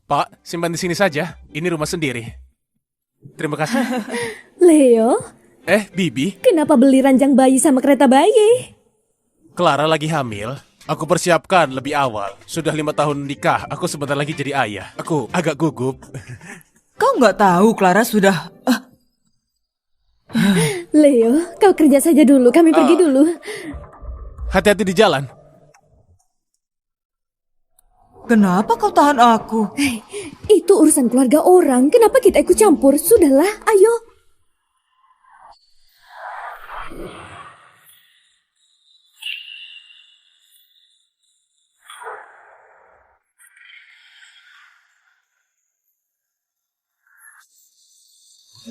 Pak, simpan di sini saja. Ini rumah sendiri. Terima kasih. Leo, Bibi, kenapa beli ranjang bayi sama kereta bayi? Clara lagi hamil. Aku persiapkan lebih awal. Sudah 5 tahun nikah, aku sebentar lagi jadi ayah. Aku agak gugup. Kau nggak tahu Clara sudah... Leo, kau kerja saja dulu, kami pergi dulu. Hati-hati di jalan. Kenapa kau tahan aku? Itu urusan keluarga orang, kenapa kita ikut campur? Sudahlah, ayo.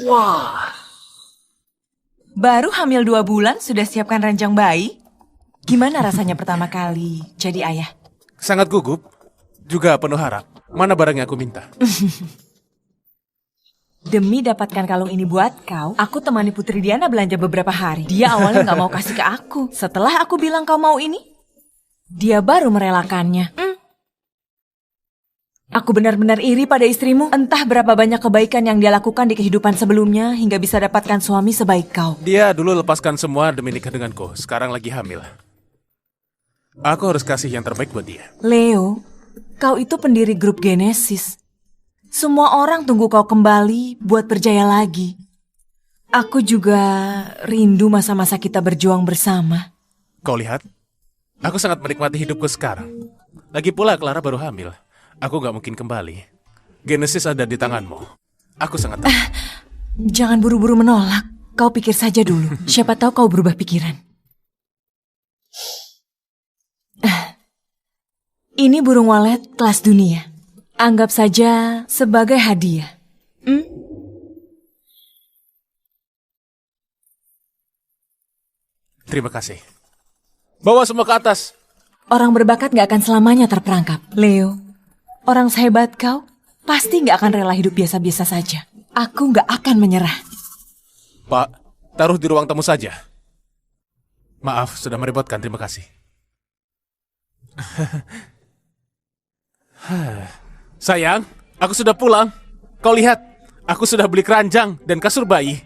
Wah. Baru hamil 2 bulan sudah siapkan ranjang bayi? Gimana rasanya pertama kali jadi ayah? Sangat gugup, juga penuh harap. Mana barang yang aku minta? Demi dapatkan kalung ini buat kau, aku temani Putri Diana belanja beberapa hari. Dia awalnya nggak mau kasih ke aku. Setelah aku bilang kau mau ini, dia baru merelakannya. Aku benar-benar iri pada istrimu. Entah berapa banyak kebaikan yang dia lakukan di kehidupan sebelumnya hingga bisa dapatkan suami sebaik kau. Dia dulu lepaskan semua demi nikah denganku. Sekarang lagi hamil. Aku harus kasih yang terbaik buat dia. Leo, kau itu pendiri grup Genesis. Semua orang tunggu kau kembali buat berjaya lagi. Aku juga rindu masa-masa kita berjuang bersama. Kau lihat, aku sangat menikmati hidupku sekarang. Lagi pula Clara baru hamil. Aku gak mungkin kembali. Genesis ada di tanganmu. Aku sangat tahu. Jangan buru-buru menolak. Kau pikir saja dulu. Siapa tahu kau berubah pikiran. Ini burung walet kelas dunia. Anggap saja sebagai hadiah. Terima kasih. Bawa semua ke atas. Orang berbakat gak akan selamanya terperangkap. Leo, orang sehebat kau pasti gak akan rela hidup biasa-biasa saja. Aku gak akan menyerah. Pak, taruh di ruang tamu saja. Maaf, sudah merepotkan. Terima kasih. Sayang, aku sudah pulang. Kau lihat, aku sudah beli keranjang dan kasur bayi.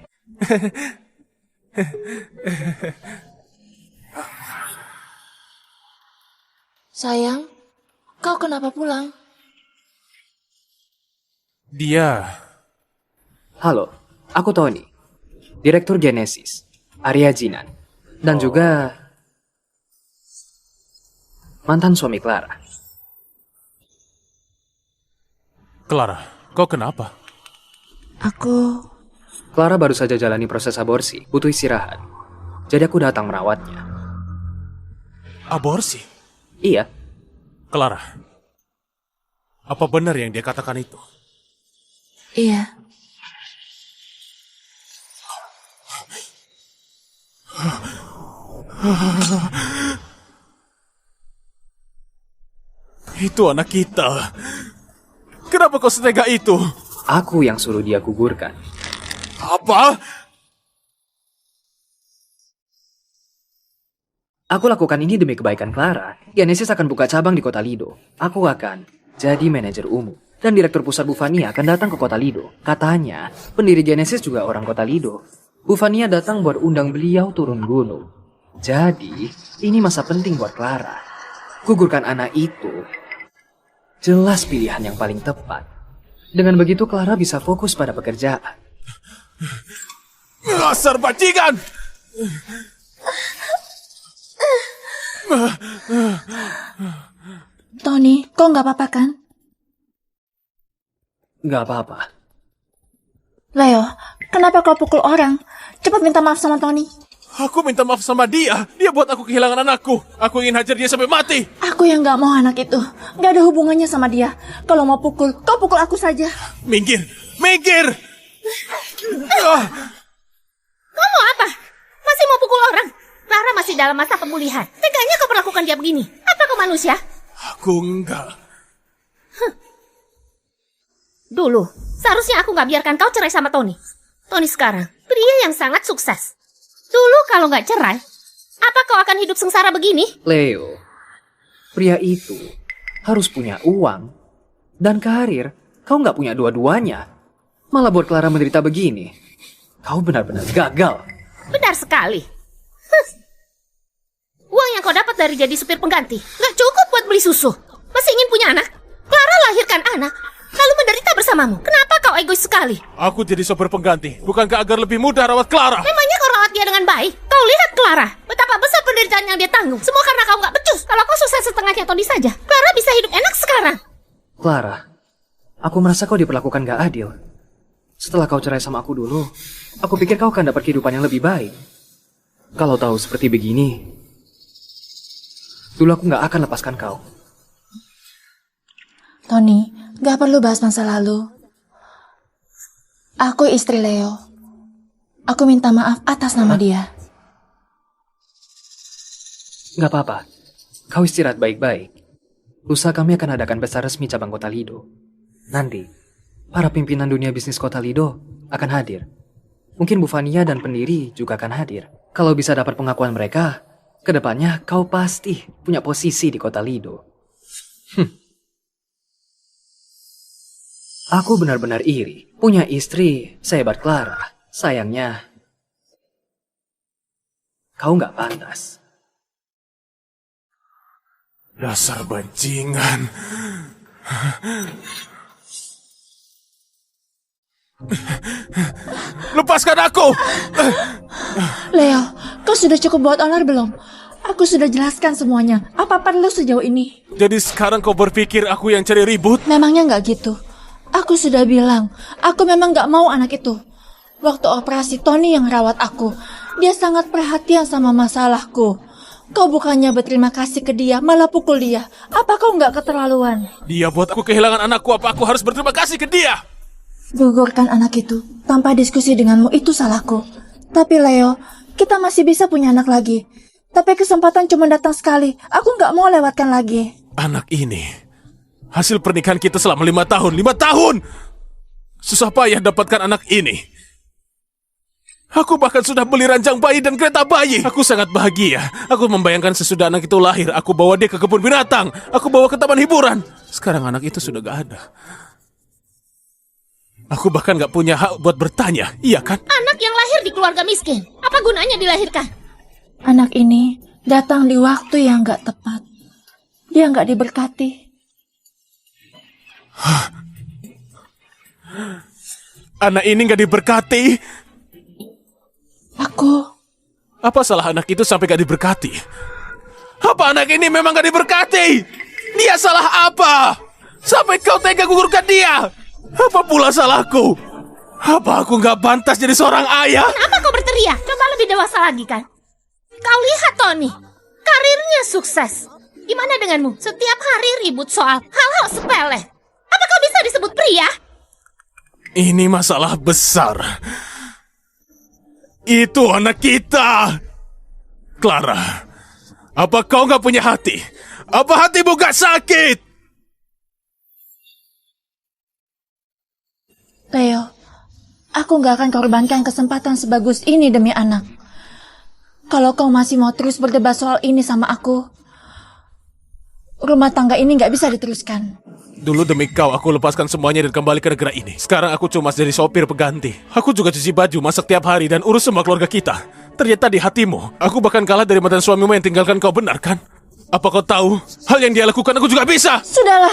Sayang, kau kenapa pulang? Dia... Halo, aku Tony, Direktur Genesis, Arya Jinan, dan juga mantan suami Clara. Clara, kau kenapa? Clara baru saja jalani proses aborsi, butuh istirahat. Jadi aku datang merawatnya. Aborsi? Iya. Clara, apa benar yang dia katakan itu? Iya. Itu anak kita. Kenapa kau setega itu? Aku yang suruh dia gugurkan. Apa? Aku lakukan ini demi kebaikan Clara. Genesis akan buka cabang di kota Lido. Aku akan jadi manajer umum. Dan direktur pusat Bufania akan datang ke kota Lido. Katanya, pendiri Genesis juga orang kota Lido. Bufania datang buat undang beliau turun gunung. Jadi, ini masa penting buat Clara. Gugurkan anak itu jelas pilihan yang paling tepat. Dengan begitu Clara bisa fokus pada pekerjaan. Dasar bajingan! Tony, kau nggak apa-apa kan? Gak apa-apa. Leo, kenapa kau pukul orang? Cepat minta maaf sama Tony. Aku minta maaf sama dia. Dia buat aku kehilangan anakku. Aku ingin hajar dia sampai mati. Aku yang nggak mau anak itu. Nggak ada hubungannya sama dia. Kalau mau pukul, kau pukul aku saja. Minggir! Minggir! Kau mau apa? Masih mau pukul orang? Clara masih dalam masa pemulihan. Teganya kau perlakukan dia begini. Apa kau manusia? Aku enggak. Dulu, seharusnya aku nggak biarkan kau cerai sama Tony. Tony sekarang, pria yang sangat sukses. Dulu kalau nggak cerai, apa kau akan hidup sengsara begini? Leo, pria itu harus punya uang Dan karir, kau nggak punya dua-duanya. Malah buat Clara menderita begini. Kau benar-benar gagal. Benar sekali. Uang yang kau dapat dari jadi supir pengganti nggak cukup buat beli susu. Masih ingin punya anak? Clara lahirkan anak, lalu menderita bersamamu. Kenapa kau egois sekali? Aku jadi sopir pengganti, bukankah agar lebih mudah rawat Clara? Memangnya kau rawat dia dengan baik? Kau lihat Clara, betapa besar penderitaan yang dia tanggung. Semua karena kau nggak becus. Kalau kau sukses setengahnya Tony saja, Clara bisa hidup enak sekarang. Clara, aku merasa kau diperlakukan gak adil. Setelah kau cerai sama aku dulu, aku pikir kau akan dapat kehidupan yang lebih baik. Kalau tahu seperti begini, dulu aku gak akan lepaskan kau. Tony, gak perlu bahas masa lalu. Aku istri Leo. Aku minta maaf atas nama dia. Gak apa-apa, kau istirahat baik-baik. Lusa kami akan adakan pesta resmi cabang Kota Lido. Nanti, para pimpinan dunia bisnis Kota Lido akan hadir. Mungkin Bu Fania dan pendiri juga akan hadir. Kalau bisa dapat pengakuan mereka, kedepannya kau pasti punya posisi di Kota Lido. Aku benar-benar iri. Punya istri sehebat Clara. Sayangnya, kau nggak pantas. Dasar bajingan. Lepaskan aku! Leo, kau sudah cukup buat onar belum? Aku sudah jelaskan semuanya. Apa perlu sejauh ini? Jadi sekarang kau berpikir aku yang cari ribut? Memangnya nggak gitu? Aku sudah bilang, aku memang nggak mau anak itu. Waktu operasi, Tony yang rawat aku. Dia sangat perhatian sama masalahku. Kau bukannya berterima kasih ke dia, malah pukul dia. Apa kau nggak keterlaluan? Dia buat aku kehilangan anakku, apa aku harus berterima kasih ke dia? Gugurkan anak itu tanpa diskusi denganmu itu salahku. Tapi Leo, kita masih bisa punya anak lagi. Tapi kesempatan cuma datang sekali. Aku nggak mau lewatkan lagi. Anak ini hasil pernikahan kita selama 5 tahun. 5 tahun! Susah payah dapatkan anak ini. Aku bahkan sudah beli ranjang bayi dan kereta bayi. Aku sangat bahagia. Aku membayangkan sesudah anak itu lahir, aku bawa dia ke kebun binatang. Aku bawa ke taman hiburan. Sekarang anak itu sudah gak ada. Aku bahkan gak punya hak buat bertanya, iya kan? Anak yang lahir di keluarga miskin, apa gunanya dilahirkan? Anak ini datang di waktu yang gak tepat. Dia gak diberkati. Anak ini gak diberkati. Apa salah anak itu sampai gak diberkati? Apa anak ini memang gak diberkati? Dia salah apa? Sampai kau tega gugurkan dia? Apa pula salahku? Apa aku gak pantas jadi seorang ayah? Kenapa kau berteriak? Coba lebih dewasa lagi kan? Kau lihat Tony, karirnya sukses. Gimana denganmu? Setiap hari ribut soal hal-hal sepele. Apa kau bisa disebut pria? Ini masalah besar. Itu anak kita. Clara, apa kau gak punya hati? Apa hatimu gak sakit? Leo, aku gak akan korbankan kesempatan sebagus ini demi anak. Kalau kau masih mau terus berdebat soal ini sama aku, rumah tangga ini gak bisa diteruskan. Dulu demi kau aku lepaskan semuanya dan kembali ke negara ini. Sekarang aku cuma jadi sopir pengganti. Aku juga cuci baju, masak tiap hari dan urus semua keluarga kita. Ternyata di hatimu, aku bahkan kalah dari mantan suamimu yang tinggalkan kau, benar kan? Apa kau tahu, hal yang dia lakukan aku juga bisa? Sudahlah.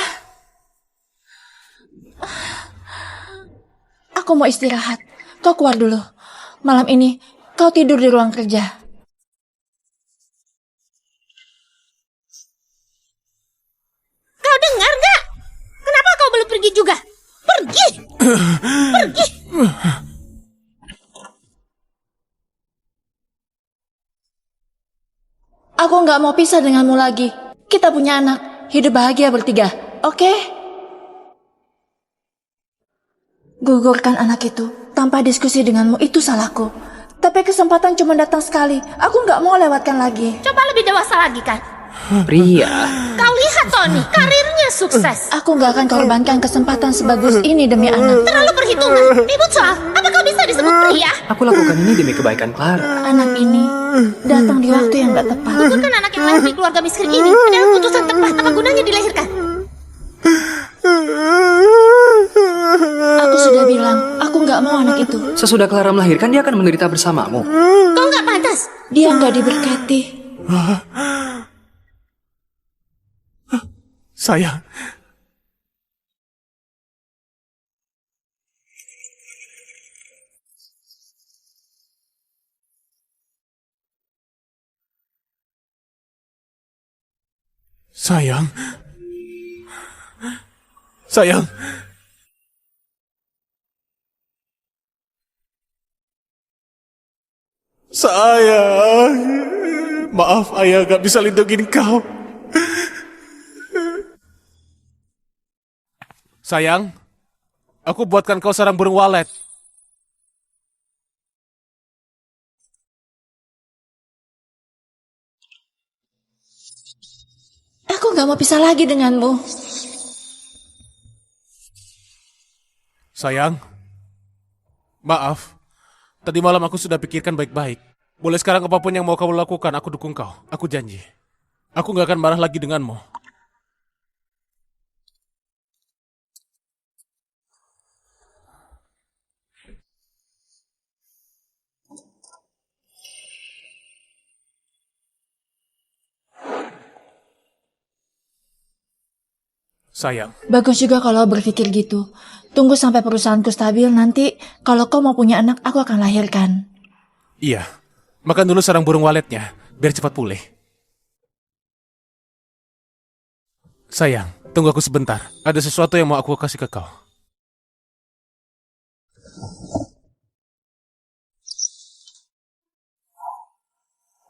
Aku mau istirahat. Kau keluar dulu. Malam ini, kau tidur di ruang kerja. Kau dengar gak? Kenapa kau belum pergi juga? Pergi! Pergi! Aku nggak mau pisah denganmu lagi. Kita punya anak, hidup bahagia bertiga, oke? Gugurkan anak itu tanpa diskusi denganmu itu salahku. Tapi kesempatan cuma datang sekali. Aku nggak mau lewatkan lagi. Coba lebih dewasa lagi kan? Pria, Kau lihat Tony, karirnya sukses. Aku nggak akan korbankan kesempatan sebagus ini demi anak. Terlalu perhitungan. Ribut soal, apa kau bisa disebut pria? aku lakukan ini demi kebaikan Clara. Anak ini datang di waktu yang nggak tepat. Gugurkan anak yang lahir di keluarga miskin ini adalah keputusan tepat. Apa gunanya dilahirkan? Aku sudah bilang, aku nggak mau anak itu. Sesudah Clara melahirkan, dia akan menderita bersamamu. Kau nggak pantas. Dia nggak diberkati. Sayang. Sayang. Sayang. Sayang. Maaf ayah gak bisa lindungin kau. Sayang, aku buatkan kau sarang burung walet. Aku nggak mau pisah lagi denganmu. Sayang, maaf. Tadi malam aku sudah pikirkan baik-baik. Boleh sekarang apapun yang mau kau lakukan, aku dukung kau. Aku janji. Aku gak akan marah lagi denganmu. Sayang. Bagus juga kalau berpikir gitu. Tunggu sampai perusahaanku stabil, nanti kalau kau mau punya anak, aku akan lahirkan. Iya. Makan dulu sarang burung waletnya, biar cepat pulih. Sayang, tunggu aku sebentar. Ada sesuatu yang mau aku kasih ke kau.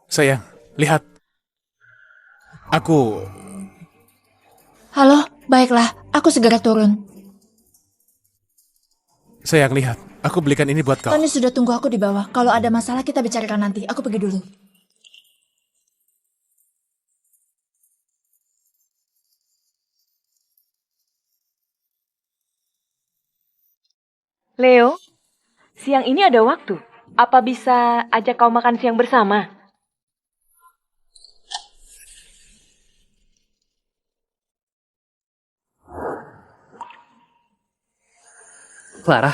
Sayang, lihat. Aku... Halo, baiklah, aku segera turun. Sayang, lihat. Aku belikan ini buat kau. Tony sudah tunggu aku di bawah. Kalau ada masalah kita bicarakan nanti. Aku pergi dulu. Leo, siang ini ada waktu. Apa bisa ajak kau makan siang bersama? Clara,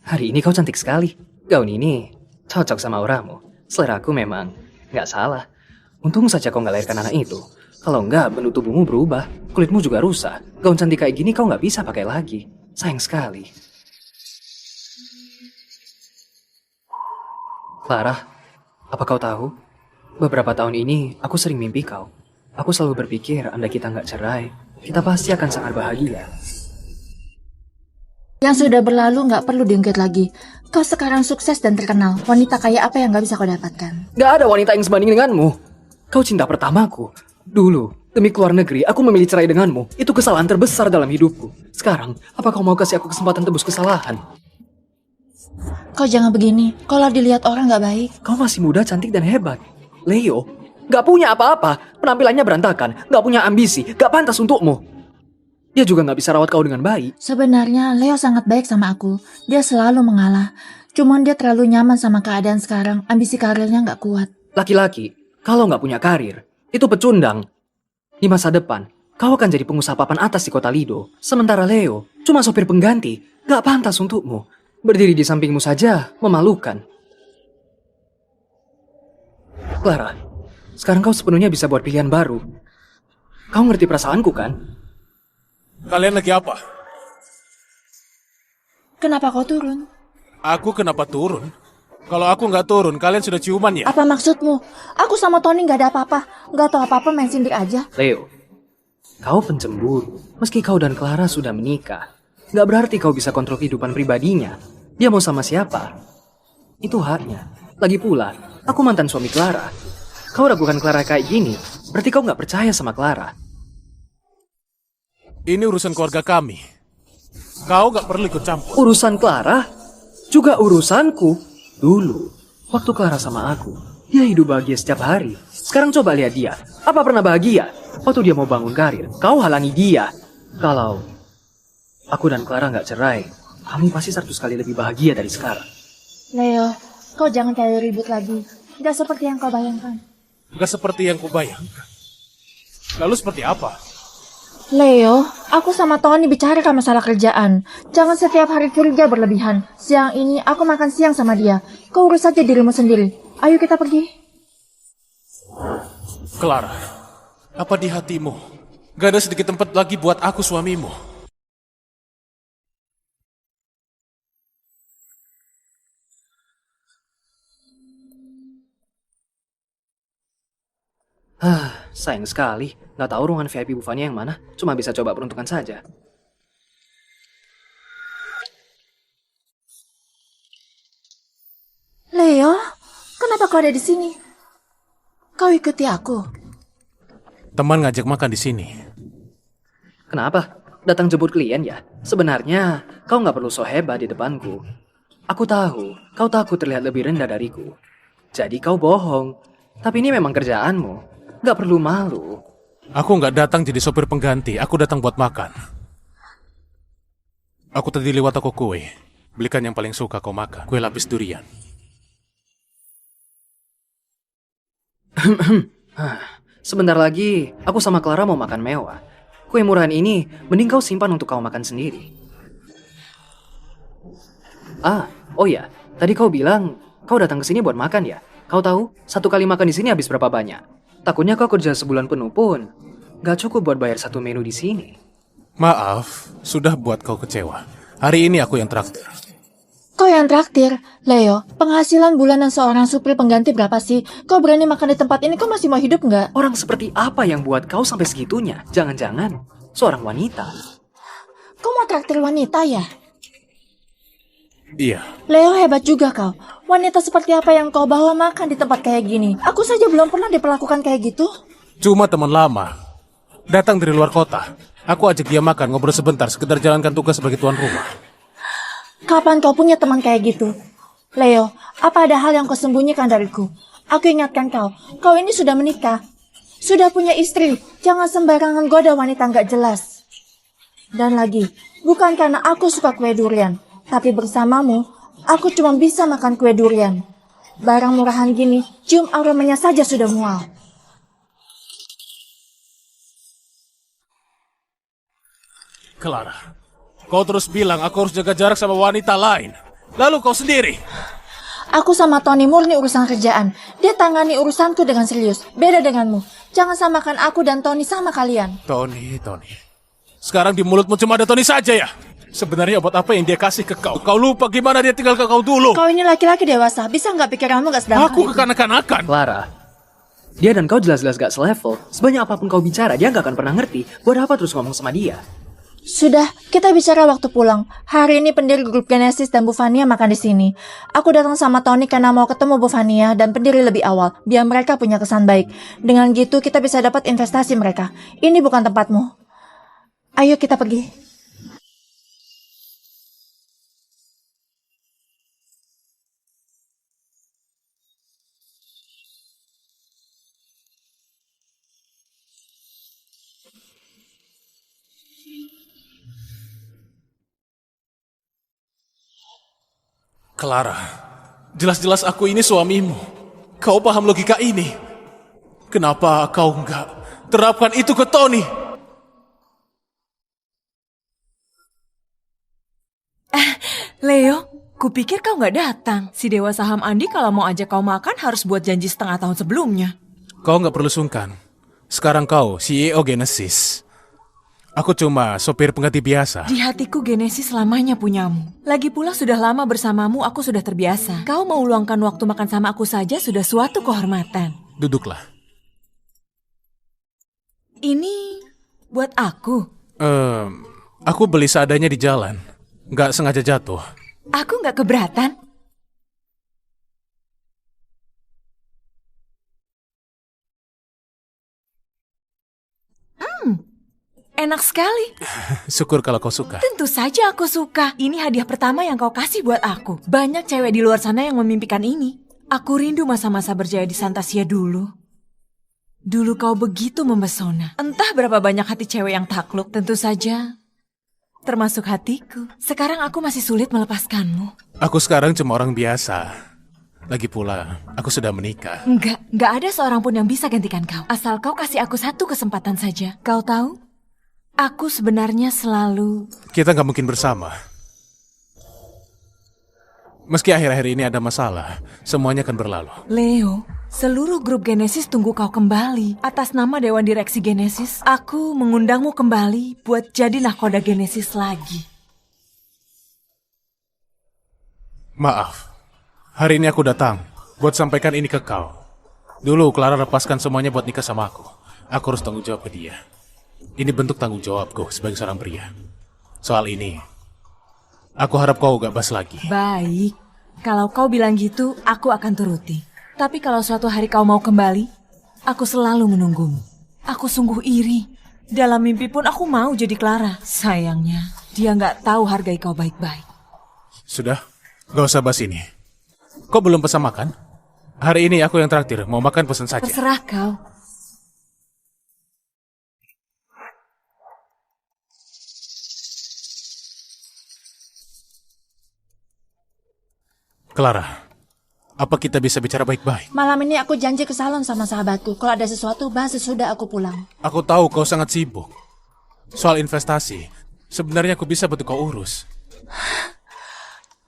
hari ini kau cantik sekali. Gaun ini cocok sama auramu. Selera aku memang nggak salah. Untung saja kau nggak lahirkan anak itu. Kalau nggak, bentuk tubuhmu berubah. Kulitmu juga rusak. Gaun cantik kayak gini kau nggak bisa pakai lagi. Sayang sekali. Clara, apa kau tahu? Beberapa tahun ini aku sering mimpi kau. Aku selalu berpikir andai kita nggak cerai, kita pasti akan sangat bahagia. Yang sudah berlalu nggak perlu diungkit lagi. Kau sekarang sukses dan terkenal. Wanita kaya apa yang nggak bisa kau dapatkan? Gak ada wanita yang sebanding denganmu. Kau cinta pertamaku. Dulu, demi keluar negeri, aku memilih cerai denganmu. Itu kesalahan terbesar dalam hidupku. Sekarang, apa kau mau kasih aku kesempatan tebus kesalahan? Kau jangan begini. Kalau dilihat orang nggak baik. Kau masih muda, cantik, dan hebat. Leo, gak punya apa-apa. Penampilannya berantakan. Gak punya ambisi. Gak pantas untukmu. Dia juga gak bisa rawat kau dengan baik. Sebenarnya Leo sangat baik sama aku. Dia selalu mengalah. Cuman dia terlalu nyaman sama keadaan sekarang. Ambisi karirnya nggak kuat. Laki-laki, kalau gak punya karir, itu pecundang. Di masa depan, kau akan jadi pengusaha papan atas di kota Lido. Sementara Leo, cuma sopir pengganti. Gak pantas untukmu. Berdiri di sampingmu saja, memalukan. Clara, sekarang kau sepenuhnya bisa buat pilihan baru. Kau ngerti perasaanku kan? Kalian lagi apa? Kenapa kau turun? Aku kenapa turun? Kalau aku nggak turun, kalian sudah ciuman ya? Apa maksudmu? Aku sama Tony nggak ada apa-apa. Nggak tahu apa-apa, main sindir aja. Leo, kau pencemburu. Meski kau dan Clara sudah menikah, nggak berarti kau bisa kontrol kehidupan pribadinya. Dia mau sama siapa? Itu haknya. Lagi pula, aku mantan suami Clara. Kau ragukan Clara kayak gini, berarti kau nggak percaya sama Clara. Ini urusan keluarga kami. Kau nggak perlu ikut campur. Urusan Clara juga urusanku. Dulu, waktu Clara sama aku, dia hidup bahagia setiap hari. Sekarang coba lihat dia. Apa pernah bahagia? Waktu dia mau bangun karir, kau halangi dia. Kalau aku dan Clara nggak cerai, kamu pasti 100 kali lebih bahagia dari sekarang. Leo, kau jangan terlalu ribut lagi. Tidak seperti yang kau bayangkan. Nggak seperti yang kubayangkan. Lalu seperti apa? Leo, aku sama Tony bicarakan masalah kerjaan. Jangan setiap hari kerja berlebihan. Siang ini aku makan siang sama dia. Kau urus saja dirimu sendiri. Ayo kita pergi. Clara, apa di hatimu gak ada sedikit tempat lagi buat aku suamimu? Sayang sekali. Nggak tahu ruangan VIP Bu Fania yang mana. Cuma bisa coba peruntukan saja. Leo, kenapa kau ada di sini? Kau ikuti aku. Teman ngajak makan di sini. Kenapa? Datang jemput klien ya? Sebenarnya, kau nggak perlu so hebat di depanku. Aku tahu, kau takut terlihat lebih rendah dariku. Jadi kau bohong. Tapi ini memang kerjaanmu. Nggak perlu malu. Aku nggak datang jadi sopir pengganti, aku datang buat makan. Aku tadi lewat toko kue. Belikan yang paling suka kau makan, kue lapis durian. Sebentar lagi, aku sama Clara mau makan mewah. Kue murahan ini, mending kau simpan untuk kau makan sendiri. Oh ya, tadi kau bilang kau datang ke sini buat makan ya? Kau tahu, satu kali makan di sini habis berapa banyak? Takutnya kau kerja sebulan penuh pun gak cukup buat bayar satu menu di sini. Maaf, sudah buat kau kecewa. Hari ini aku yang traktir. Kau yang traktir. Leo, penghasilan bulanan seorang supir pengganti berapa sih? Kau berani makan di tempat ini, kau masih mau hidup nggak? Orang seperti apa yang buat kau sampai segitunya? Jangan-jangan seorang wanita. Kau mau traktir wanita ya? Iya. Leo, hebat juga kau. Wanita seperti apa yang kau bawa makan di tempat kayak gini? Aku saja belum pernah diperlakukan kayak gitu. Cuma teman lama. Datang dari luar kota. Aku ajak dia makan, ngobrol sebentar, sekedar jalankan tugas sebagai tuan rumah. Kapan kau punya teman kayak gitu? Leo, apa ada hal yang kau sembunyikan dariku? Aku ingatkan kau, kau ini sudah menikah. Sudah punya istri, jangan sembarangan goda wanita nggak jelas. Dan lagi, bukan karena aku suka kue durian, tapi bersamamu, aku cuma bisa makan kue durian. Barang murahan gini, cium aromanya saja sudah mual. Clara, kau terus bilang aku harus jaga jarak sama wanita lain. Lalu kau sendiri? Aku sama Tony murni urusan kerjaan. Dia tangani urusanku dengan serius. Beda denganmu. Jangan samakan aku dan Tony sama kalian. Tony. Sekarang di mulutmu cuma ada Tony saja ya? Sebenarnya buat apa yang dia kasih ke kau? Kau lupa gimana dia tinggal ke kau dulu? Kau ini laki-laki dewasa. Bisa nggak pikiranmu nggak sedang? Aku kekanak-kanakan. Clara, dia dan kau jelas-jelas gak selevel. Sebanyak apapun kau bicara, dia gak akan pernah ngerti. Buat apa terus ngomong sama dia? Sudah, kita bicara waktu pulang. Hari ini pendiri grup Genesis dan Bu Fania makan di sini. Aku datang sama Tony karena mau ketemu Bu Fania dan pendiri lebih awal, biar mereka punya kesan baik. Dengan gitu kita bisa dapat investasi mereka. Ini bukan tempatmu. Ayo kita pergi. Clara, jelas-jelas aku ini suamimu. Kau paham logika ini? Kenapa kau enggak terapkan itu ke Tony? Leo, kupikir kau nggak datang. Si Dewa Saham Andi kalau mau ajak kau makan harus buat janji setengah tahun sebelumnya. Kau nggak perlu sungkan. Sekarang kau CEO Genesis. Aku cuma sopir pengganti biasa. Di hatiku Genesis selamanya punyamu. Lagi pula sudah lama bersamamu aku sudah terbiasa. Kau mau luangkan waktu makan sama aku saja sudah suatu kehormatan. Duduklah. Ini buat aku. Aku beli seadanya di jalan. Nggak sengaja jatuh. Aku nggak keberatan. Enak sekali. Syukur kalau kau suka. Tentu saja aku suka. Ini hadiah pertama yang kau kasih buat aku. Banyak cewek di luar sana yang memimpikan ini. Aku rindu masa-masa berjaya di Santasia dulu. Dulu kau begitu memesona. Entah berapa banyak hati cewek yang takluk. Tentu saja, termasuk hatiku. Sekarang aku masih sulit melepaskanmu. Aku sekarang cuma orang biasa. Lagi pula, aku sudah menikah. Enggak ada seorang pun yang bisa gantikan kau. Asal kau kasih aku satu kesempatan saja. Kau tahu? Aku sebenarnya selalu... Kita nggak mungkin bersama. Meski akhir-akhir ini ada masalah, semuanya akan berlalu. Leo, seluruh grup Genesis tunggu kau kembali. Atas nama Dewan Direksi Genesis, aku mengundangmu kembali buat jadi nahkoda Genesis lagi. Maaf, hari ini aku datang buat sampaikan ini ke kau. Dulu Clara lepaskan semuanya buat nikah sama aku. Aku harus tanggung jawab ke dia. Ini bentuk tanggung jawabku sebagai seorang pria. Soal ini, aku harap kau gak bahas lagi. Baik, kalau kau bilang gitu, aku akan turuti. Tapi kalau suatu hari kau mau kembali, aku selalu menunggumu. Aku sungguh iri. Dalam mimpi pun aku mau jadi Clara. Sayangnya, dia gak tahu hargai kau baik-baik. Sudah, gak usah bahas ini. Kau belum pesan makan? Hari ini aku yang traktir, mau makan pesan saja. Terserah kau. Clara, apa kita bisa bicara baik-baik? Malam ini aku janji ke salon sama sahabatku. Kalau ada sesuatu, bahas sesudah aku pulang. Aku tahu kau sangat sibuk. Soal investasi, sebenarnya aku bisa bantu kau urus.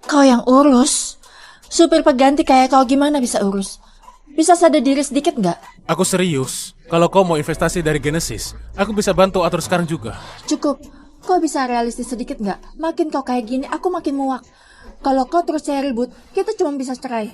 Kau yang urus? Supir pengganti kayak kau gimana bisa urus? Bisa sadar diri sedikit nggak? Aku serius. Kalau kau mau investasi dari Genesis, aku bisa bantu atur sekarang juga. Cukup. Kau bisa realistis sedikit nggak? Makin kau kayak gini, aku makin muak. Kalau kau terus saya ribut, kita cuma bisa cerai.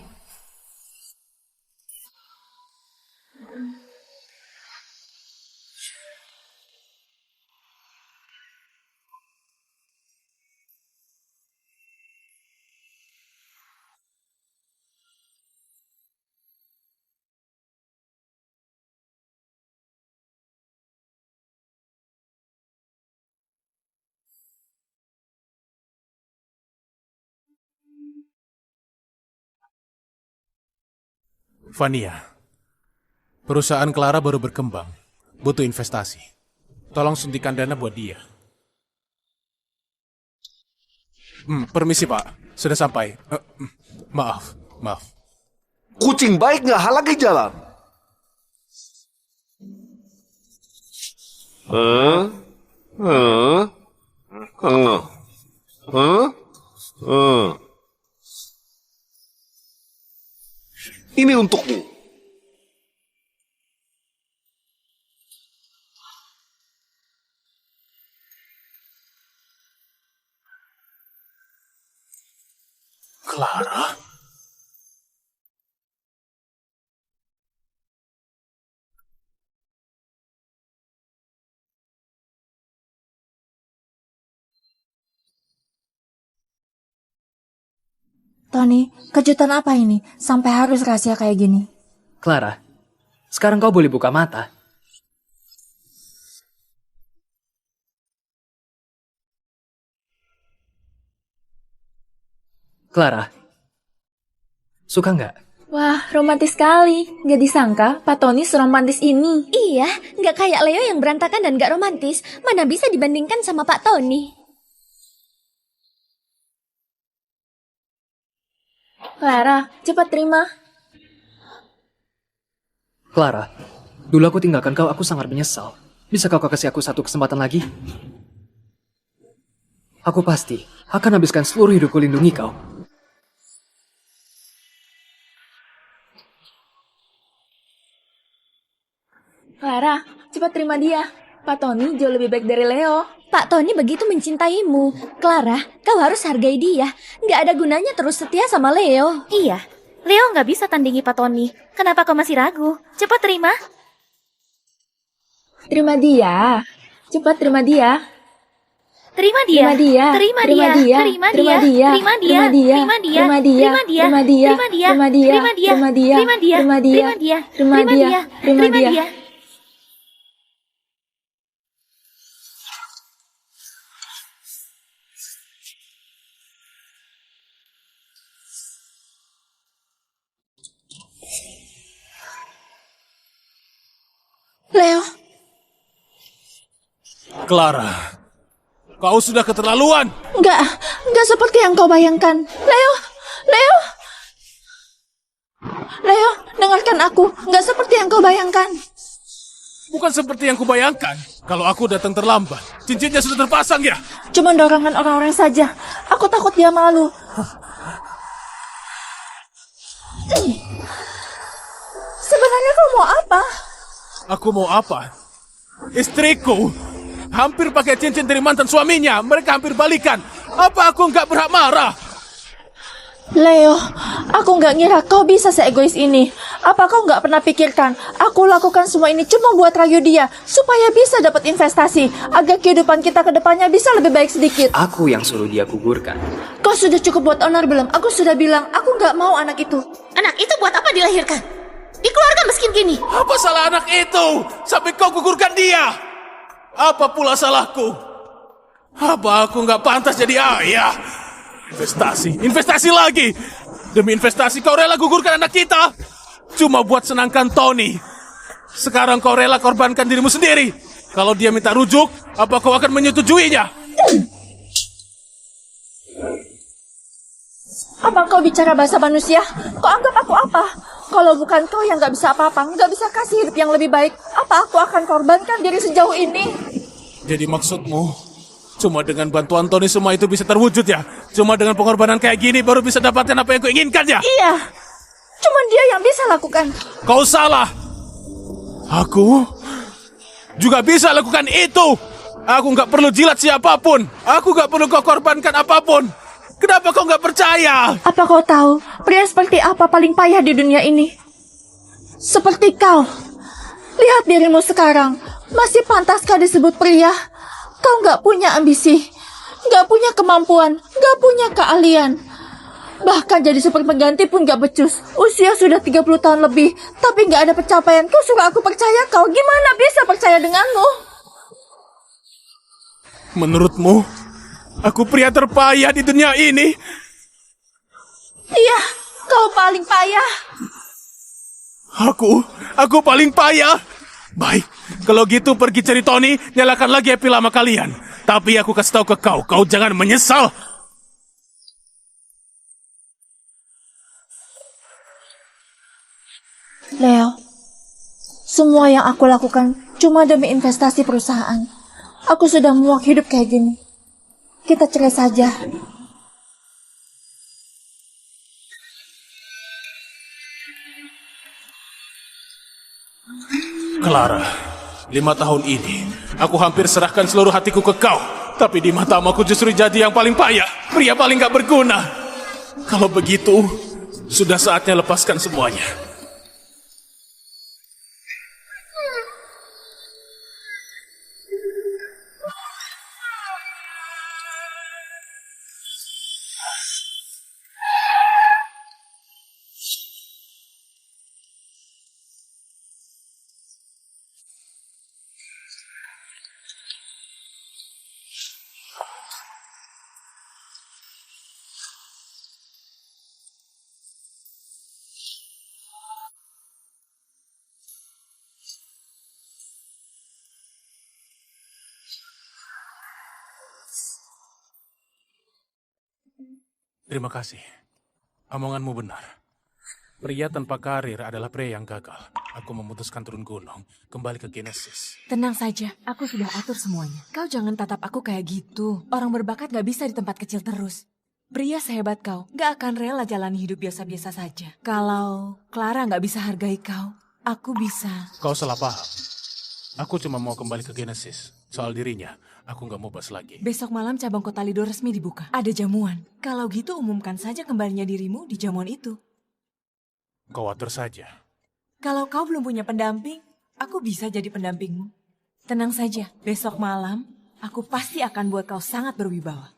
Vania, perusahaan Clara baru berkembang, butuh investasi. Tolong suntikan dana buat dia. Permisi Pak, sudah sampai. Maaf. Kucing baik nggak halangi jalan. Ini untukmu. Clara? Tony, kejutan apa ini? Sampai harus rahasia kayak gini. Clara, sekarang kau boleh buka mata. Clara, suka nggak? Wah, romantis sekali. Nggak disangka Pak Tony seromantis ini. Iya, nggak kayak Leo yang berantakan dan nggak romantis. Mana bisa dibandingkan sama Pak Tony. Clara, cepat terima. Clara, dulu aku tinggalkan kau, aku sangat menyesal. Bisa kau kasih aku satu kesempatan lagi? Aku pasti akan habiskan seluruh hidupku lindungi kau. Clara, cepat terima dia. Pak Tony jauh lebih baik dari Leo. Pak Tony begitu mencintaimu. Clara, kau harus hargai dia. Nggak ada gunanya terus setia sama Leo. Iya, Leo nggak bisa tandingi Pak Tony. Kenapa kau masih ragu? Cepat terima. Terima dia. Cepat terima dia. Terima dia. Terima dia. Terima Terima dia. dia. Terima Terima dia. dia. Terima dia. Terima dia. Terima dia. Terima dia. Terima dia. Terima dia. Terima dia. Terima dia. Terima dia. Terima dia. Terima dia. Terima dia. Terima dia. Terima dia. Terima dia. Leo, Clara, kau sudah keterlaluan. Nggak seperti yang kau bayangkan. Leo, Leo, dengarkan aku. Nggak seperti yang kau bayangkan. Bukan seperti yang kubayangkan. Kalau aku datang terlambat, cincinnya sudah terpasang ya? Cuma dorongan orang-orang saja. Aku takut dia malu. Sebenarnya kau mau apa? Aku mau apa? Istriku hampir pakai cincin dari mantan suaminya. Mereka hampir balikan. Apa aku nggak berhak marah? Leo, aku nggak ngira kau bisa seegois ini. Apa kau nggak pernah pikirkan, aku lakukan semua ini cuma buat rayu dia, supaya bisa dapat investasi, agar kehidupan kita ke depannya bisa lebih baik sedikit. Aku yang suruh dia gugurkan. Kau sudah cukup buat honor belum? Aku sudah bilang, aku nggak mau anak itu. Anak itu buat apa dilahirkan? Di keluarga miskin gini. Apa salah anak itu? Sampai kau gugurkan dia. Apa pula salahku? Apa aku nggak pantas jadi ayah? Investasi lagi. Demi investasi kau rela gugurkan anak kita. Cuma buat senangkan Tony. Sekarang kau rela korbankan dirimu sendiri. Kalau dia minta rujuk, apa kau akan menyetujuinya? Apa kau bicara bahasa manusia? Kau anggap aku apa? Kalau bukan kau yang nggak bisa apa-apa, nggak bisa kasih hidup yang lebih baik, apa aku akan korbankan diri sejauh ini? Jadi maksudmu, cuma dengan bantuan Tony semua itu bisa terwujud ya? Cuma dengan pengorbanan kayak gini baru bisa dapatkan apa yang kau inginkan ya? Iya, cuma dia yang bisa lakukan. Kau salah. Aku juga bisa lakukan itu. Aku nggak perlu jilat siapapun. Aku nggak perlu kau korbankan apapun. Kenapa kau nggak percaya? Apa kau tahu pria seperti apa paling payah di dunia ini? Seperti kau. Lihat dirimu sekarang. Masih pantaskah disebut pria? Kau nggak punya ambisi, nggak punya kemampuan, nggak punya keahlian. Bahkan jadi super pengganti pun nggak becus. Usia sudah 30 tahun lebih, tapi nggak ada pencapaian. Kau suruh aku percaya kau, gimana bisa percaya denganmu? Menurutmu, aku pria terpayah di dunia ini? Iya, kau paling payah. Aku paling payah. Baik, kalau gitu pergi cari Tony, nyalakan lagi api lama kalian. Tapi aku kasih tahu ke kau, kau jangan menyesal. Leo, semua yang aku lakukan cuma demi investasi perusahaan. Aku sudah muak hidup kayak gini. Kita cerai saja. Clara, 5 tahun ini, aku hampir serahkan seluruh hatiku ke kau. Tapi di matamu aku justru jadi yang paling payah. Pria paling gak berguna. Kalau begitu, sudah saatnya lepaskan semuanya. Terima kasih. Omonganmu benar. Pria tanpa karir adalah pria yang gagal. Aku memutuskan turun gunung, kembali ke Genesis. Tenang saja, aku sudah atur semuanya. Kau jangan tatap aku kayak gitu. Orang berbakat gak bisa di tempat kecil terus. Pria sehebat kau gak akan rela jalani hidup biasa-biasa saja. Kalau Clara gak bisa hargai kau, aku bisa. Kau salah paham. Aku cuma mau kembali ke Genesis. Soal dirinya, aku gak mau bahas lagi. Besok malam cabang Kota Lido resmi dibuka. Ada jamuan. Kalau gitu umumkan saja kembalinya dirimu di jamuan itu. Kau atur saja. Kalau kau belum punya pendamping, aku bisa jadi pendampingmu. Tenang saja, besok malam aku pasti akan buat kau sangat berwibawa.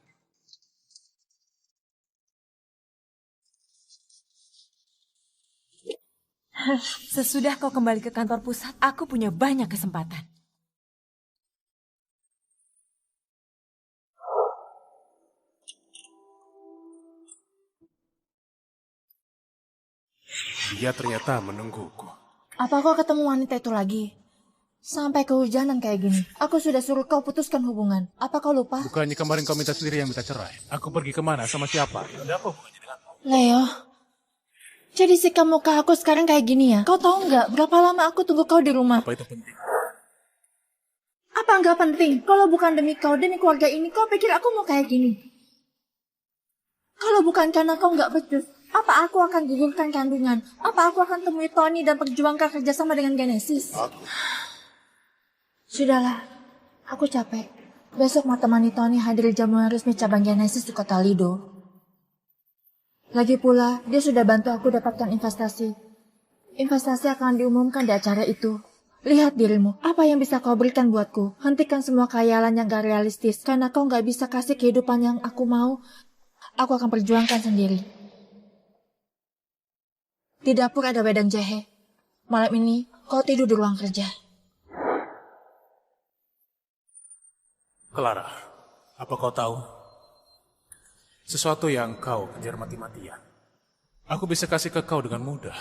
Sesudah kau kembali ke kantor pusat, aku punya banyak kesempatan. Dia ternyata menungguku. Apa kau ketemu wanita itu lagi? Sampai kehujanan kayak gini. Aku sudah suruh kau putuskan hubungan. Apa kau lupa? Bukannya kemarin kau minta sendiri yang minta cerai. Aku pergi kemana sama siapa? Ada apa hubungannya denganmu? Leo, jadi sikap muka aku sekarang kayak gini ya? Kau tahu nggak berapa lama aku tunggu kau di rumah? Apa itu penting? Apa nggak penting? Kalau bukan demi kau, demi keluarga ini, kau pikir aku mau kayak gini? Kalau bukan karena kau nggak becus, apa aku akan gugurkan kandungan? Apa aku akan temui Tony dan perjuangkan kerjasama dengan Genesis? Sudahlah, aku capek. Besok mau temani Tony hadir jamuan resmi cabang Genesis di kota Lido. Lagi pula, dia sudah bantu aku dapatkan investasi. Investasi akan diumumkan di acara itu. Lihat dirimu, apa yang bisa kau berikan buatku? Hentikan semua khayalan yang gak realistis, karena kau gak bisa kasih kehidupan yang aku mau. Aku akan perjuangkan sendiri. Di dapur ada wedang jahe. Malam ini, kau tidur di ruang kerja. Clara, apa kau tahu? Sesuatu yang kau kejar mati-matian. Aku bisa kasih ke kau dengan mudah.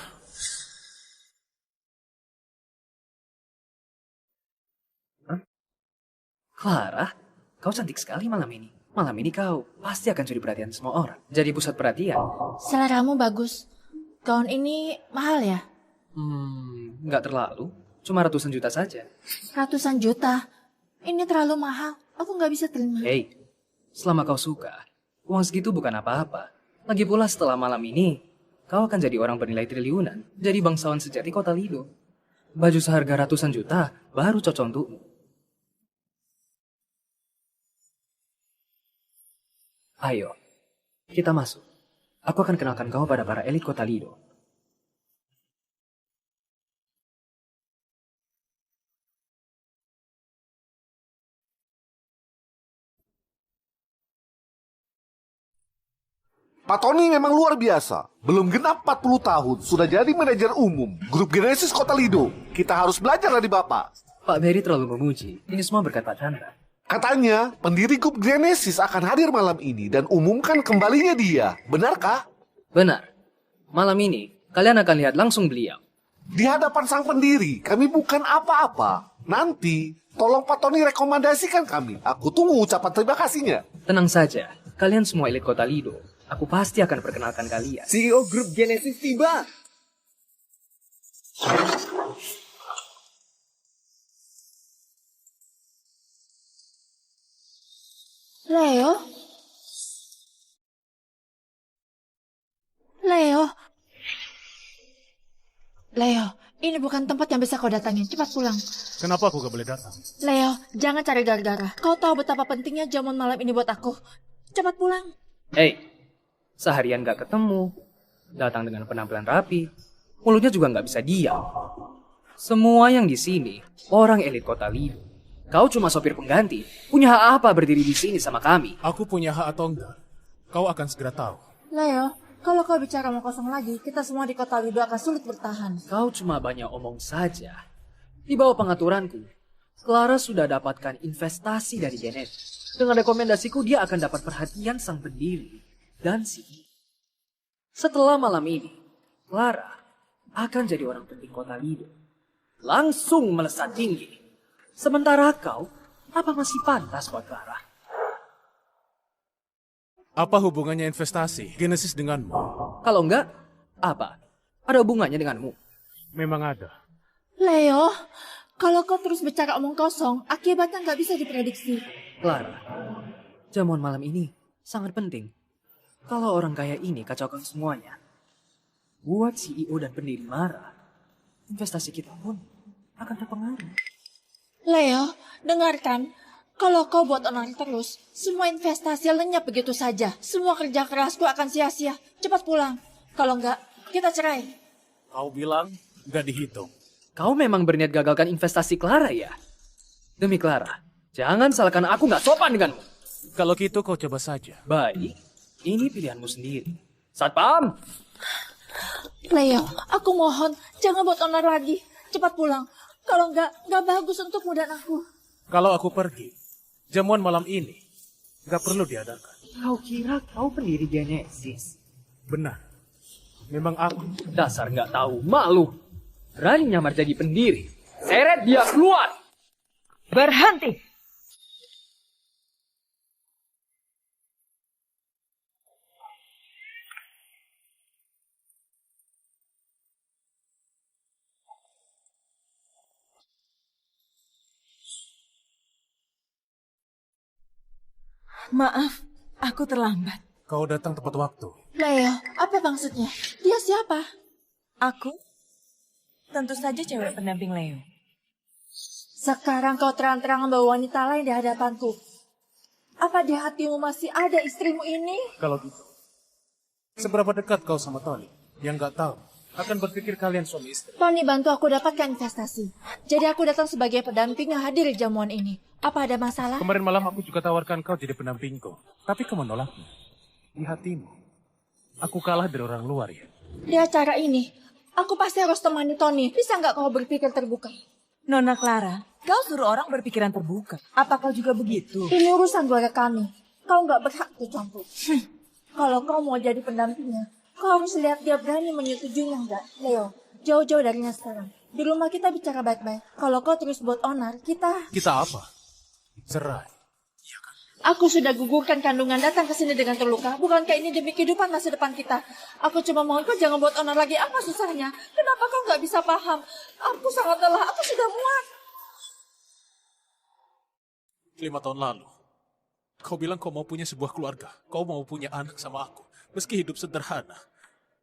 Clara, kau cantik sekali malam ini. Malam ini kau pasti akan jadi perhatian semua orang. Jadi pusat perhatian. Seleramu bagus. Gaun ini mahal ya? Nggak terlalu. Cuma ratusan juta saja. Ratusan juta? Ini terlalu mahal. Aku nggak bisa terima. Hei, selama kau suka, uang segitu bukan apa-apa. Lagi pula setelah malam ini, kau akan jadi orang bernilai triliunan. Jadi bangsawan sejati kota Lido. Baju seharga ratusan juta baru cocok untukmu. Ayo, kita masuk. Aku akan kenalkan kau pada para elit kota Lido. Pak Tony memang luar biasa. Belum genap 40 tahun, sudah jadi manajer umum grup Genesis Kota Lido. Kita harus belajar dari Bapak. Pak Berry terlalu memuji. Ini semua berkat Pak Chandra. Katanya, pendiri grup Genesis akan hadir malam ini dan umumkan kembalinya dia. Benarkah? Benar. Malam ini, kalian akan lihat langsung beliau. Di hadapan sang pendiri, kami bukan apa-apa. Nanti, tolong Pak Tony rekomendasikan kami. Aku tunggu ucapan terima kasihnya. Tenang saja, kalian semua elit kota Lido. Aku pasti akan perkenalkan kalian. CEO grup Genesis tiba. Leo? Leo, ini bukan tempat yang bisa kau datangin. Cepat pulang. Kenapa aku gak boleh datang? Leo, jangan cari gara-gara. Kau tahu betapa pentingnya jamuan malam ini buat aku. Cepat pulang. Hei, seharian gak ketemu. Datang dengan penampilan rapi. Mulutnya juga gak bisa diam. Semua yang di sini, orang elit kota Lido. Kau cuma sopir pengganti. Punya hak apa berdiri di sini sama kami? Aku punya hak atau enggak? Kau akan segera tahu. Leo, kalau kau bicara mau kosong lagi, kita semua di kota Lido akan sulit bertahan. Kau cuma banyak omong saja. Di bawah pengaturanku, Clara sudah dapatkan investasi dari Genesis. Dengan rekomendasiku, dia akan dapat perhatian sang pendiri dan CEO. Setelah malam ini, Clara akan jadi orang penting kota Lido. Langsung melesat tinggi. Sementara kau, apa masih pantas buat Clara? Apa hubungannya investasi Genesis denganmu? Kalau enggak, apa? Ada hubungannya denganmu? Memang ada. Leo, kalau kau terus bicara omong kosong, akibatnya nggak bisa diprediksi. Clara, jamuan malam ini sangat penting. Kalau orang kaya ini kacaukan semuanya, buat CEO dan pendiri marah, investasi kita pun akan terpengaruh. Leo, dengarkan. Kalau kau buat onar terus, semua investasi lenyap begitu saja. Semua kerja kerasku akan sia-sia. Cepat pulang. Kalau enggak, kita cerai. Kau bilang gak dihitung. Kau memang berniat gagalkan investasi Clara ya? Demi Clara, jangan salahkan aku gak sopan denganmu. Kalau gitu kau coba saja. Baik, ini pilihanmu sendiri. Satpam! Leo, aku mohon, jangan buat onar lagi. Cepat pulang. Kalau enggak bagus untukmu dan aku. Kalau aku pergi, jamuan malam ini gak perlu diadakan. Kau kira kau pendiri Genesis? Benar. Memang aku. Dasar nggak tahu malu. Berani nyamar jadi pendiri. Seret dia keluar. Berhenti! Maaf, aku terlambat. Kau datang tepat waktu. Leo, apa maksudnya? Dia siapa? Aku? Tentu saja cewek pendamping Leo. Sekarang kau terang-terangan bawa wanita lain di hadapanku. Apa di hatimu masih ada istrimu ini? Kalau gitu, seberapa dekat kau sama Tony? Yang nggak tahu akan berpikir kalian suami istri. Tony bantu aku dapatkan investasi. Jadi aku datang sebagai pendamping yang hadir di jamuan ini. Apa ada masalah? Kemarin malam aku juga tawarkan kau jadi pendampingku, tapi kau menolaknya. Di hatimu, aku kalah dari orang luar ya. Di acara ini, aku pasti harus temani Tony. Bisa nggak kau berpikir terbuka? Nona Clara, kau suruh orang berpikiran terbuka. Apa kau juga begitu? Ini urusan keluarga kami. Kau nggak berhak ikut campur. Kalau kau mau jadi pendampingnya, kau harus lihat dia berani menyetujuinya enggak. Leo, jauh-jauh darinya sekarang. Di rumah kita bicara baik-baik. Kalau kau terus buat onar, kita apa? Cerai. Aku sudah gugurkan kandungan datang ke sini dengan terluka. Bukankah ini demi kehidupan masa depan kita? Aku cuma mohon kau jangan buat onar lagi. Apa susahnya? Kenapa kau nggak bisa paham? Aku sangat lelah. Aku sudah muak. 5 tahun lalu, kau bilang kau mau punya sebuah keluarga. Kau mau punya anak sama aku. Meski hidup sederhana.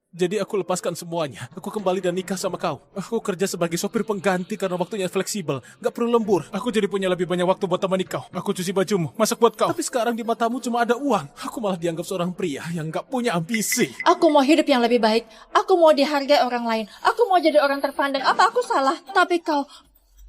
Jadi aku lepaskan semuanya. Aku kembali dan nikah sama kau. Aku kerja sebagai sopir pengganti karena waktunya fleksibel. Gak perlu lembur. Aku jadi punya lebih banyak waktu buat temani kau. Aku cuci bajumu, masak buat kau. Tapi sekarang di matamu cuma ada uang. Aku malah dianggap seorang pria yang gak punya ambisi. Aku mau hidup yang lebih baik. Aku mau dihargai orang lain. Aku mau jadi orang terpandang. Apa aku salah? Tapi kau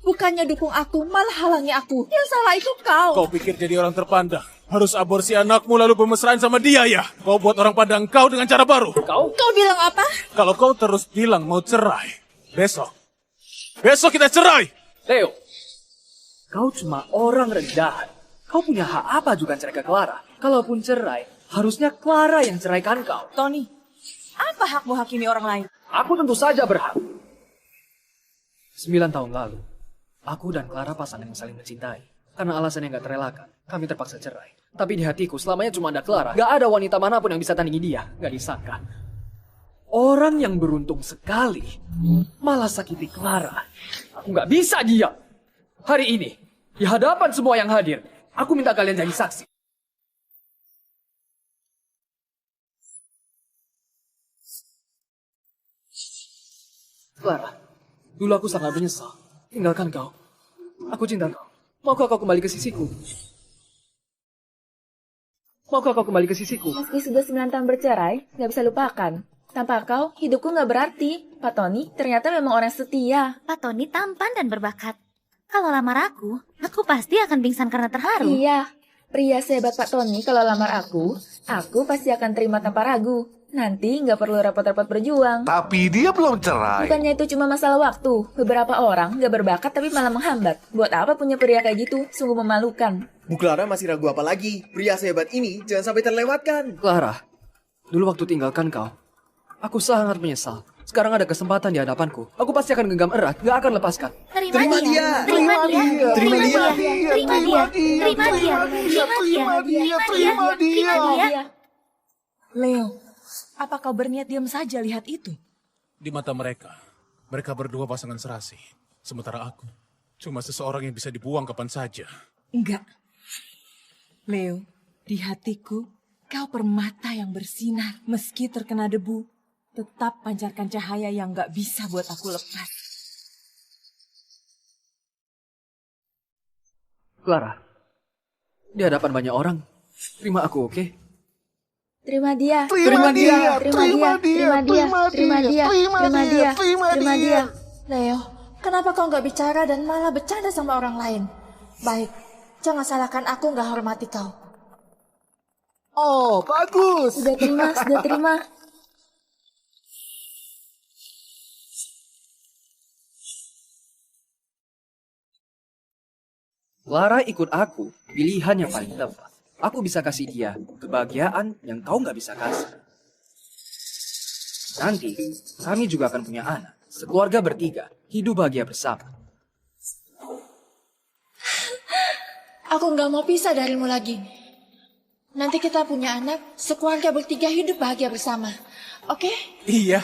bukannya dukung aku, malah halangi aku. Yang salah itu kau. Kau pikir jadi orang terpandang harus aborsi anakmu lalu bermesraan sama dia ya? Kau buat orang pandang kau dengan cara baru. Kau bilang apa? Kalau kau terus bilang mau cerai, besok kita cerai. Leo, kau cuma orang rendahan. Kau punya hak apa juga cerai ke Clara? Kalaupun cerai, harusnya Clara yang ceraikan kau. Tony, apa hakmu hakimi orang lain? Aku tentu saja berhak. 9 tahun lalu, aku dan Clara pasangan yang saling mencintai. Karena alasan yang gak terelakkan, kami terpaksa cerai. Tapi di hatiku selamanya cuma ada Clara. Gak ada wanita manapun yang bisa tandingi dia. Gak disangka. Orang yang beruntung sekali malah sakiti Clara. Aku gak bisa diam. Hari ini, di hadapan semua yang hadir, aku minta kalian jadi saksi. Clara, dulu aku sangat menyesal. Tinggalkan kau. Aku cinta kau. Maukah kau kembali ke sisiku? Maukah kau kembali ke sisiku? Meski sudah 9 tahun bercerai, gak bisa lupakan. Tanpa kau, hidupku gak berarti. Pak Tony ternyata memang orang setia. Pak Tony tampan dan berbakat. Kalau lamar aku pasti akan pingsan karena terharu. Iya, pria sehebat Pak Tony kalau lamar aku pasti akan terima tanpa ragu. Nanti nggak perlu repot-repot berjuang. Tapi dia belum cerai. Bukannya itu cuma masalah waktu. Beberapa orang nggak berbakat tapi malah menghambat. Buat apa punya pria kayak gitu? Sungguh memalukan. Bu Clara masih ragu apa lagi? Pria sehebat ini jangan sampai terlewatkan. Clara, dulu waktu tinggalkan kau, aku sangat menyesal. Sekarang ada kesempatan di hadapanku. Aku pasti akan genggam erat, gak akan lepaskan. Terima dia. Leo, apa kau berniat diam saja lihat itu? Di mata mereka berdua pasangan serasi. Sementara aku, cuma seseorang yang bisa dibuang kapan saja. Enggak. Leo, di hatiku, kau permata yang bersinar. Meski terkena debu, tetap pancarkan cahaya yang gak bisa buat aku lepas. Clara, di hadapan banyak orang, terima aku, oke? Terima dia. Leo, kenapa kau nggak bicara dan malah bercanda sama orang lain? Baik, jangan salahkan aku nggak hormati kau. Oh, bagus. Sudah terima. Clara ikut aku, pilihan yang paling tepat. Aku bisa kasih dia kebahagiaan yang kau nggak bisa kasih. Nanti, kami juga akan punya anak. Sekeluarga bertiga, hidup bahagia bersama. Aku nggak mau pisah darimu lagi. Nanti kita punya anak, sekeluarga bertiga hidup bahagia bersama. Oke? Iya,